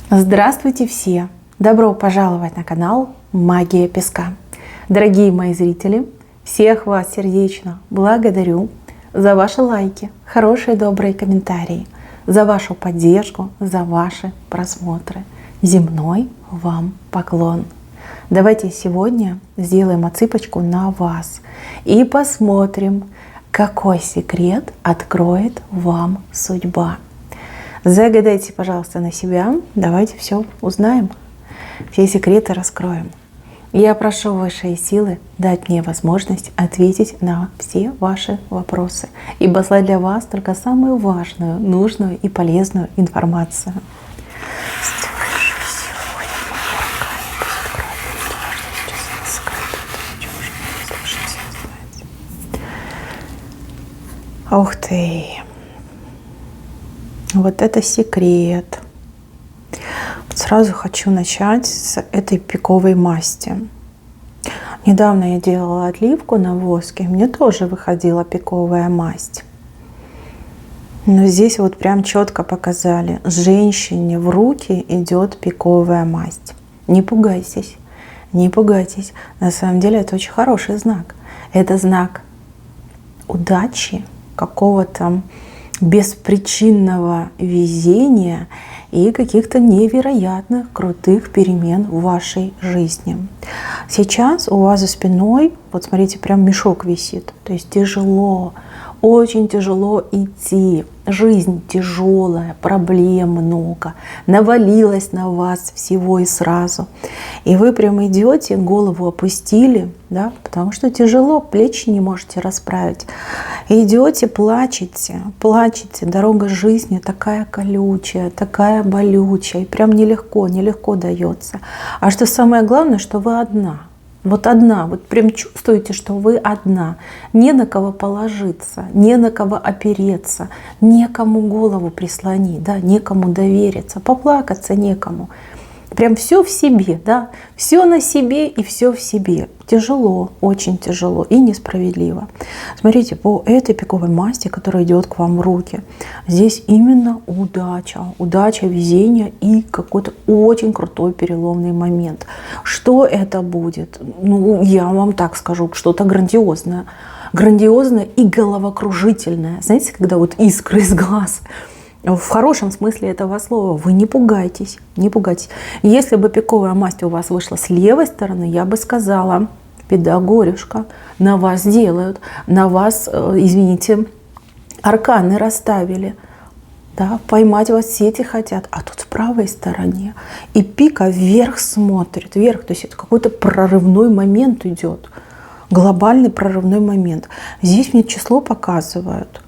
Здравствуйте все! Добро пожаловать на канал Магия Песка. Дорогие мои зрители, всех вас сердечно благодарю за ваши лайки, хорошие добрые комментарии, за вашу поддержку, за ваши просмотры. Земной вам поклон! Давайте сегодня сделаем отсыпочку на вас и посмотрим, какой секрет откроет вам судьба. Загадайте, пожалуйста, на себя. Давайте все узнаем. Все секреты раскроем. Я прошу высшие силы дать мне возможность ответить на все ваши вопросы и послать для вас только самую важную, нужную и полезную информацию. Ух ты! Вот это секрет. Вот сразу хочу начать с этой пиковой масти. Недавно я делала отливку на воске, мне тоже выходила пиковая масть. Но здесь вот прям четко показали, женщине в руки идет пиковая масть. Не пугайтесь, не пугайтесь. На самом деле это очень хороший знак. Это знак удачи, какого-то беспричинного везения и каких-то невероятных крутых перемен в вашей жизни. Сейчас у вас за спиной, вот смотрите, прям мешок висит. То есть тяжело, очень тяжело идти. Жизнь тяжелая, проблем много, навалилось на вас всего и сразу. И вы прям идете, голову опустили, да, потому что тяжело, плечи не можете расправить. Идете, плачете, плачете, дорога жизни такая колючая, такая болючая, и прям нелегко дается. А что самое главное, что вы одна. Вот одна, вот прям чувствуете, что вы одна. Не на кого положиться, не на кого опереться, некому голову прислонить, да, некому довериться, поплакаться некому. Прям все в себе, да, все на себе и все в себе. Тяжело, очень тяжело и несправедливо. Смотрите, по этой пиковой масти, которая идет к вам в руки, здесь именно удача, везение и какой-то очень крутой переломный момент. Что это будет? Ну, я вам так скажу, что-то грандиозное. Грандиозное и головокружительное. Знаете, когда вот искры из глаз. В хорошем смысле этого слова. Вы не пугайтесь, не пугайтесь. Если бы пиковая масть у вас вышла с левой стороны, я бы сказала: беда, горюшка, на вас делают, на вас, извините, арканы расставили. Да, поймать вас сети хотят, а тут в правой стороне. И пика вверх смотрит, вверх, то есть это какой-то прорывной момент идет, глобальный прорывной момент. Здесь мне число показывают.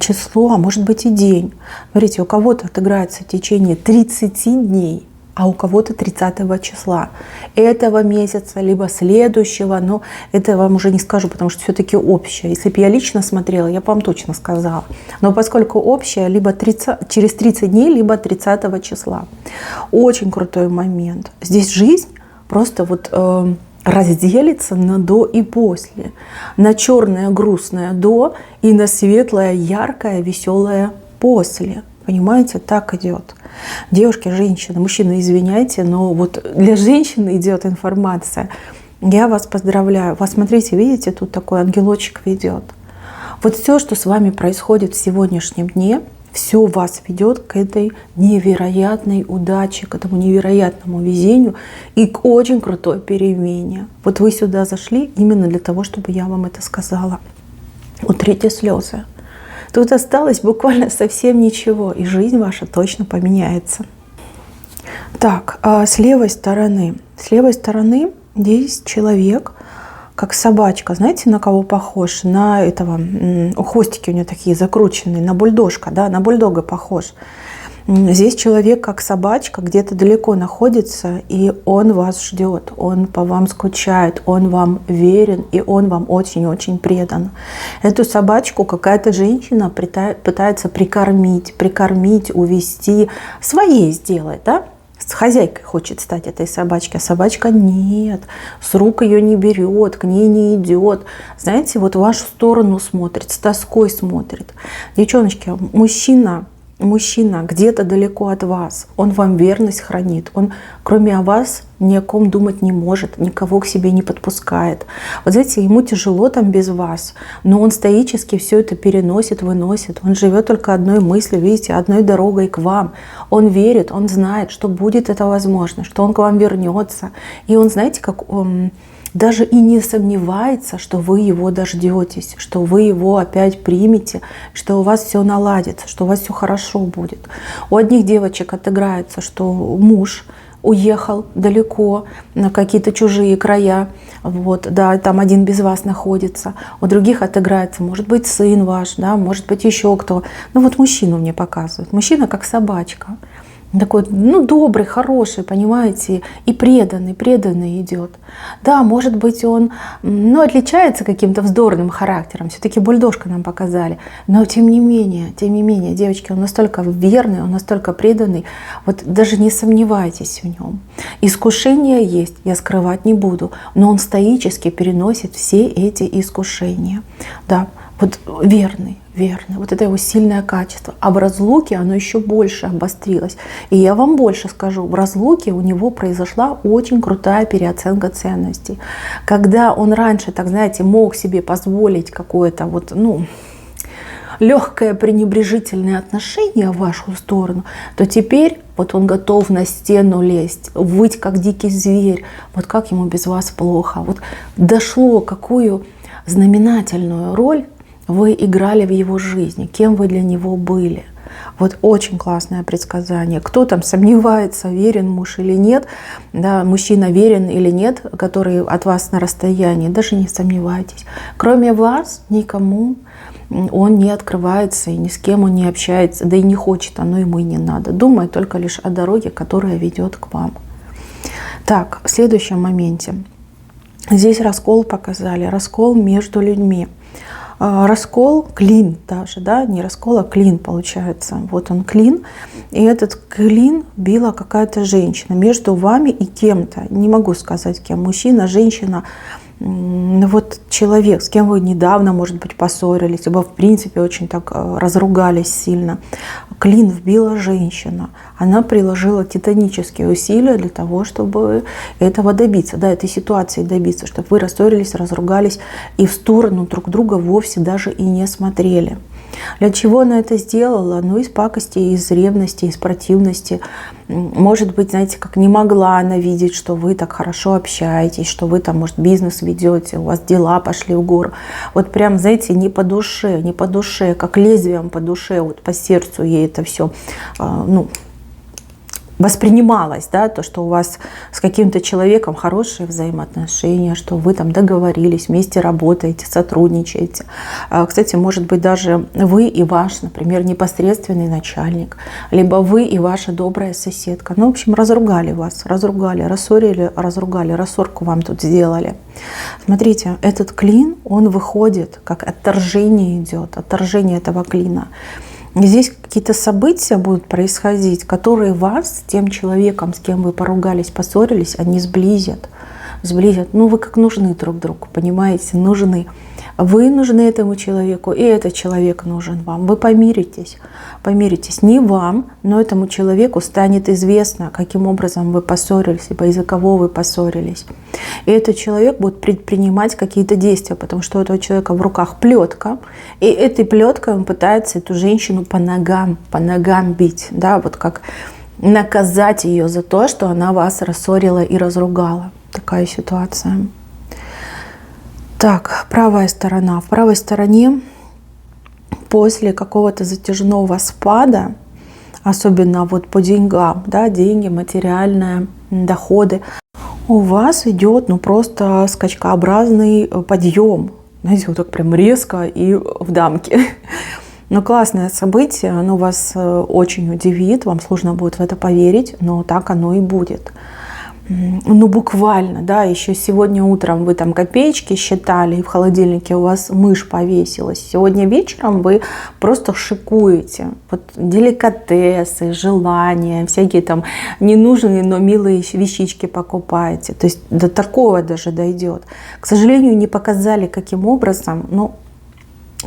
Число, а может быть и день. Смотрите, у кого-то отыграется в течение 30 дней, а у кого-то 30 числа этого месяца, либо следующего, но это вам уже не скажу, потому что все-таки общее. Если бы я лично смотрела, я бы вам точно сказала. Но поскольку общее, либо через 30 дней, либо 30 числа. Очень крутой момент. Здесь жизнь просто вот разделится на до и после, на черное грустное до и на светлое, яркое, веселое после. Понимаете, так идет. Девушки, женщины, мужчины, извиняйте, но вот для женщины идет информация. Я вас поздравляю. Вас, смотрите, видите, тут такой ангелочек ведет. Вот все, что с вами происходит в сегодняшнем дне, все вас ведет к этой невероятной удаче, к этому невероятному везению и к очень крутой перемене. Вот вы сюда зашли именно для того, чтобы я вам это сказала. Утрите слезы. Тут осталось буквально совсем ничего, и жизнь ваша точно поменяется. Так, а с левой стороны здесь человек, как собачка. Знаете, на кого похож? На этого, хвостики у него такие закрученные, на бульдожка, да, на бульдога похож. Здесь человек, как собачка, где-то далеко находится, и он вас ждет, он по вам скучает, он вам верен, и он вам очень-очень предан. Эту собачку какая-то женщина пытается прикормить, увести, своей сделать, да? С хозяйкой хочет стать этой собачки, а собачка нет, с рук ее не берет, к ней не идет. Знаете, вот в вашу сторону смотрит, с тоской смотрит. Девчоночки, мужчина мужчина где-то далеко от вас, он вам верность хранит, он кроме вас ни о ком думать не может, никого к себе не подпускает. Вот знаете, ему тяжело там без вас, но он стоически все это переносит, выносит. Он живет только одной мыслью, видите, одной дорогой к вам. Он верит, он знает, что будет это возможно, что он к вам вернется. И он, знаете, как он даже и не сомневается, что вы его дождетесь, что вы его опять примете, что у вас все наладится, что у вас все хорошо будет. У одних девочек отыграется, что муж уехал далеко на какие-то чужие края, вот, да, там один без вас находится. У других отыграется, может быть, сын ваш, да, может быть, еще кто. Ну вот мужчину мне показывают. Мужчина как собачка. Такой, ну, добрый, хороший, понимаете, и преданный идет. Да, может быть, он, ну, отличается каким-то вздорным характером. Все-таки бульдожка нам показали. Но тем не менее, девочки, он настолько верный, он настолько преданный. Вот даже не сомневайтесь в нем. Искушения есть, я скрывать не буду. Но он стоически переносит все эти искушения. Да, вот верный. Вот это его сильное качество. А в разлуке оно еще больше обострилось. И я вам больше скажу, в разлуке у него произошла очень крутая переоценка ценностей. Когда он раньше, так знаете, мог себе позволить какое-то вот, ну, легкое пренебрежительное отношение в вашу сторону, то теперь вот он готов на стену лезть, выть как дикий зверь. Вот как ему без вас плохо. Вот дошло, какую знаменательную роль вы играли в его жизни, кем вы для него были. Вот очень классное предсказание. Кто там сомневается, верен муж или нет, да, мужчина верен или нет, который от вас на расстоянии, даже не сомневайтесь. Кроме вас никому он не открывается и ни с кем он не общается, да и не хочет, оно ему и не надо. Думает только лишь о дороге, которая ведет к вам. Так, в следующем моменте. Здесь раскол показали, раскол между людьми. Раскол, клин даже, да, не раскол, а клин получается. Вот он клин, и этот клин била какая-то женщина между вами и кем-то. Не могу сказать кем, мужчина, женщина, вот человек, с кем вы недавно, может быть, поссорились, либо в принципе очень так разругались сильно. Клин вбила женщина. Она приложила титанические усилия для того, чтобы этого добиться, да, этой ситуации добиться, чтобы вы рассорились, разругались и в сторону друг друга вовсе даже и не смотрели. Для чего она это сделала? Ну, из пакости, из ревности, из противности. Может быть, знаете, как не могла она видеть, что вы так хорошо общаетесь, что вы там, может, бизнес ведете, у вас дела пошли в гору. Вот прям, знаете, не по душе, как лезвием по душе, вот по сердцу ей это все, ну, воспринималось, да, то, что у вас с каким-то человеком хорошие взаимоотношения, что вы там договорились, вместе работаете, сотрудничаете. Кстати, может быть, даже вы и ваш, например, непосредственный начальник, либо вы и ваша добрая соседка. Ну, в общем, разругали вас, рассорили, рассорку вам тут сделали. Смотрите, этот клин, он выходит, как отторжение идет, отторжение этого клина. Здесь какие-то события будут происходить, которые вас с тем человеком, с кем вы поругались, поссорились, они сблизят. Ну, вы как нужны друг другу, понимаете, нужны. Вы нужны этому человеку, и этот человек нужен вам. Вы помиритесь. Не вам, но этому человеку станет известно, каким образом вы поссорились, либо из-за кого вы поссорились. И этот человек будет предпринимать какие-то действия, потому что у этого человека в руках плетка, и этой плеткой он пытается эту женщину по ногам бить, да, вот как наказать ее за то, что она вас рассорила и разругала. Такая ситуация. Так, правая сторона. В правой стороне после какого-то затяжного спада, особенно вот по деньгам, да, деньги, материальные доходы, у вас идет, ну, просто скачкообразный подъем. Знаете, вот так прям резко и в дамке. Но классное событие, оно вас очень удивит, вам сложно будет в это поверить, но так оно и будет. Ну, буквально, да, еще сегодня утром вы там копеечки считали, и в холодильнике у вас мышь повесилась. Сегодня вечером вы просто шикуете. Вот деликатесы, желания, всякие там ненужные, но милые вещички покупаете. То есть до такого даже дойдет. К сожалению, не показали, каким образом, ну,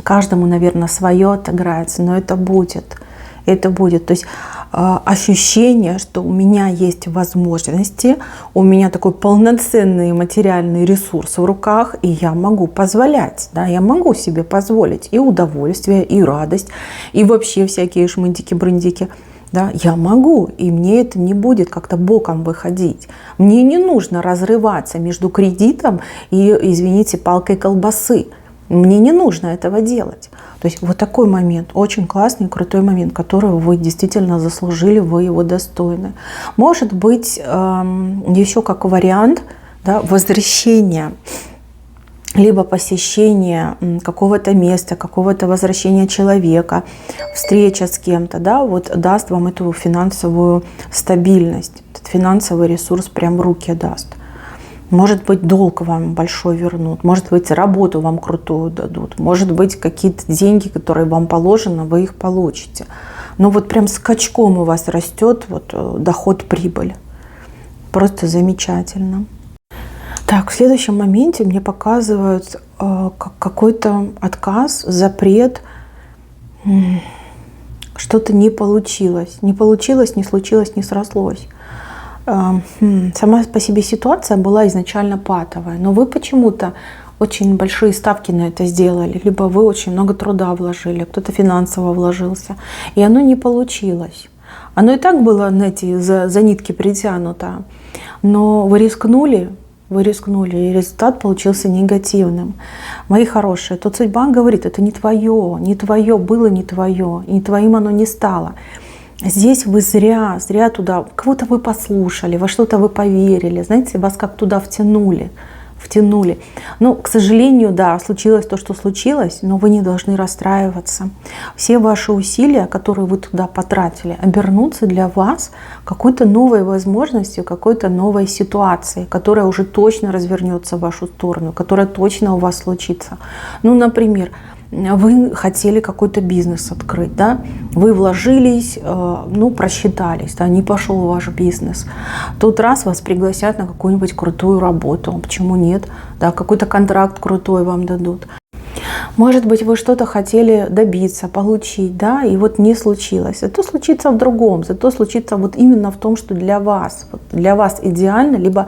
каждому, наверное, свое отыграется, но это будет. это будет. То есть ощущение, что у меня есть возможности, у меня такой полноценный материальный ресурс в руках, и я могу позволять, да, я могу себе позволить и удовольствие, и радость, и вообще всякие шмындики-брындики. Да, я могу, и мне это не будет как-то боком выходить. Мне не нужно разрываться между кредитом и, извините, палкой колбасы. Мне не нужно этого делать. То есть вот такой момент, очень классный, крутой момент, которого вы действительно заслужили, вы его достойны. Может быть, еще как вариант, да, возвращения, либо посещение какого-то места, какого-то возвращения человека, встреча с кем-то, да, вот даст вам эту финансовую стабильность, этот финансовый ресурс прям в руки даст. Может быть, долг вам большой вернут, может быть, работу вам крутую дадут, может быть, какие-то деньги, которые вам положены, вы их получите. Но вот прям скачком у вас растет вот доход, прибыль. Просто замечательно. Так, в следующем моменте мне показывают какой-то отказ, запрет, что-то не получилось. Не получилось, не случилось, не срослось. Сама по себе ситуация была изначально патовая, но вы почему-то очень большие ставки на это сделали, либо вы очень много труда вложили, кто-то финансово вложился, и оно не получилось. Оно и так было, знаете, за нитки притянуто, но вы рискнули, и результат получился негативным. Мои хорошие, тут судьба говорит, это не твое было не твое, и твоим оно не стало. Здесь вы зря туда, кого-то вы послушали, во что-то вы поверили, знаете, вас как туда втянули. Но, к сожалению, да, случилось то, что случилось, но вы не должны расстраиваться. Все ваши усилия, которые вы туда потратили, обернутся для вас какой-то новой возможностью, какой-то новой ситуацией, которая уже точно развернется в вашу сторону, которая точно у вас случится. Ну, например, вы хотели какой-то бизнес открыть, да? Вы вложились, просчитались, да? Не пошел ваш бизнес. Тут раз вас пригласят на какую-нибудь крутую работу, почему нет? Да? Какой-то контракт крутой вам дадут. Может быть, вы что-то хотели добиться, получить, да, и вот не случилось. Зато случится в другом, зато случится вот именно в том, что для вас идеально, либо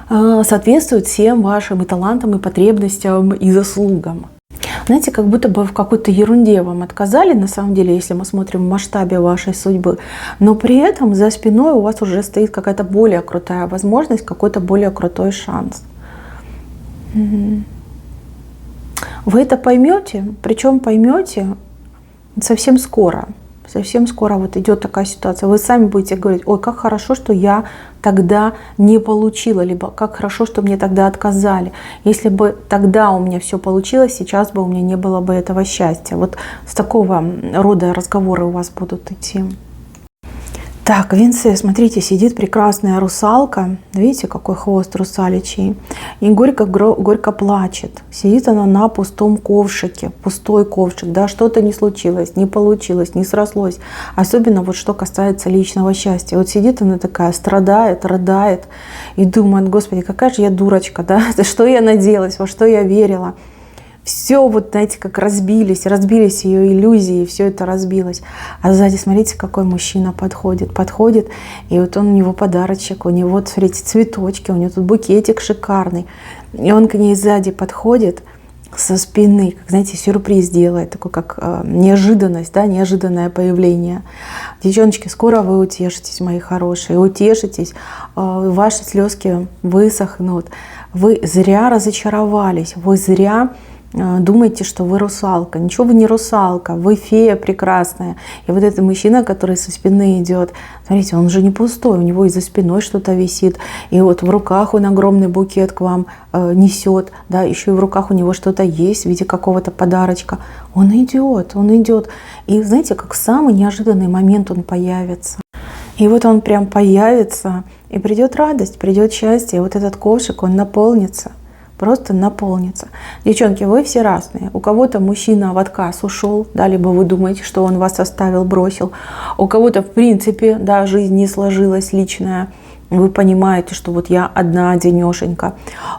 соответствует всем вашим и талантам, и потребностям, и заслугам. Знаете, как будто бы в какой-то ерунде вам отказали, на самом деле, если мы смотрим в масштабе вашей судьбы, но при этом за спиной у вас уже стоит какая-то более крутая возможность, какой-то более крутой шанс. Вы это поймете, причем поймете совсем скоро. Совсем скоро вот идет такая ситуация. Вы сами будете говорить, ой, как хорошо, что я тогда не получила, либо как хорошо, что мне тогда отказали. Если бы тогда у меня все получилось, сейчас бы у меня не было бы этого счастья. Вот с такого рода разговоры у вас будут идти. Так, в венце, смотрите, сидит прекрасная русалка. Видите, какой хвост русаличий. И горько плачет. Сидит она на пустом ковшике, пустой ковшик. Да, что-то не случилось, не получилось, не срослось. Особенно вот что касается личного счастья. Вот сидит она такая, страдает, рыдает и думает, господи, какая же я дурочка, да? Что я надеялась, во что я верила. Все вот, знаете, как разбились ее иллюзии, все это разбилось. А сзади, смотрите, какой мужчина подходит, и вот он, у него подарочек, у него, смотрите, цветочки, у него тут букетик шикарный. И он к ней сзади подходит со спины, как, знаете, сюрприз делает, такой как неожиданность, да, неожиданное появление. Девчоночки, скоро вы утешитесь, мои хорошие, утешитесь, ваши слезки высохнут. Вы зря разочаровались, вы зря думаете, что вы русалка. Ничего вы не русалка, вы фея прекрасная. И вот этот мужчина, который со спины идет, смотрите, он же не пустой, у него и за спиной что-то висит. И вот в руках он огромный букет к вам несет, да, еще и в руках у него что-то есть в виде какого-то подарочка. Он идет. И знаете, как в самый неожиданный момент он появится. И вот он прям появится, и придет радость, придет счастье, и вот этот ковшик, он наполнится. Просто наполнится. Девчонки, вы все разные. У кого-то мужчина в отказ ушел, да, либо вы думаете, что он вас оставил, бросил. У кого-то, в принципе, да, жизнь не сложилась личная. Вы понимаете, что вот я одна денешенька.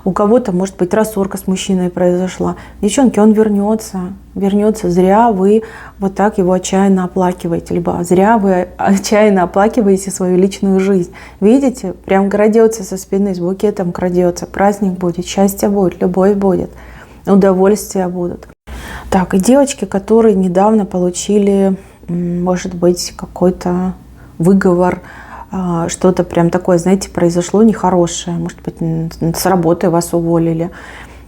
У кого-то, может быть, рассорка с мужчиной произошла. Девчонки, он вернется. Вернется. Зря вы вот так его отчаянно оплакиваете. Либо зря вы отчаянно оплакиваете свою личную жизнь. Видите? Прям крадется со спины, с букетом крадется. Праздник будет, счастье будет, любовь будет, удовольствия будут. Так, и девочки, которые недавно получили, может быть, какой-то выговор, что-то прям такое, знаете, произошло нехорошее. Может быть, с работы вас уволили,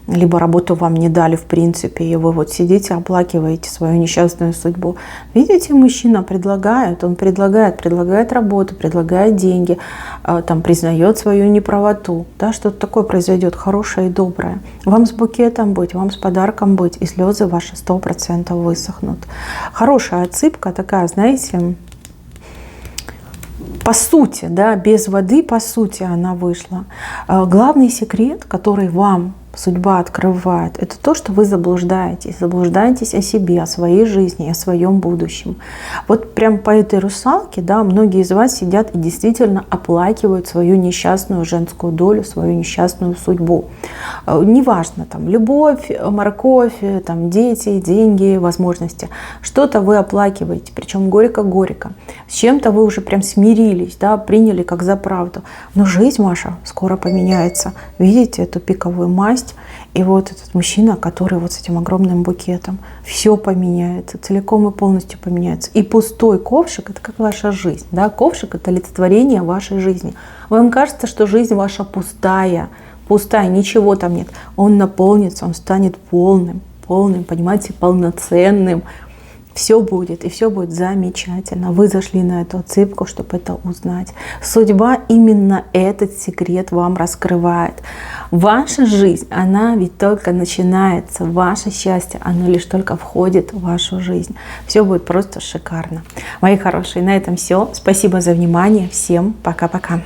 либо работу вам не дали в принципе, и вы вот сидите, оплакиваете свою несчастную судьбу. Видите, мужчина предлагает, он предлагает работу, предлагает деньги, там, признает свою неправоту. Да, что-то такое произойдет хорошее и доброе. Вам с букетом быть, вам с подарком быть, и слезы ваши 100% высохнут. Хорошая отсыпка такая, знаете, по сути, да, без воды, по сути, она вышла. Главный секрет, который вам судьба открывает, это то, что вы заблуждаетесь о себе, о своей жизни, о своем будущем. Вот прям по этой русалке, да, многие из вас сидят и действительно оплакивают свою несчастную женскую долю, свою несчастную судьбу. Неважно, там, любовь, морковь, там, дети, деньги, возможности. Что-то вы оплакиваете, причем горько-горько. С чем-то вы уже прям смирились, да, приняли как за правду. Но жизнь ваша скоро поменяется. Видите эту пиковую масть? И вот этот мужчина, который вот с этим огромным букетом, все поменяется, целиком и полностью поменяется. И пустой ковшик — это как ваша жизнь. Да? Ковшик — это олицетворение вашей жизни. Вам кажется, что жизнь ваша пустая, ничего там нет. Он наполнится, он станет полным, понимаете, полноценным. Все будет, и все будет замечательно. Вы зашли на эту отсыпку, чтобы это узнать. Судьба именно этот секрет вам раскрывает. Ваша жизнь, она ведь только начинается. Ваше счастье, оно лишь только входит в вашу жизнь. Все будет просто шикарно. Мои хорошие, на этом все. Спасибо за внимание. Всем пока-пока.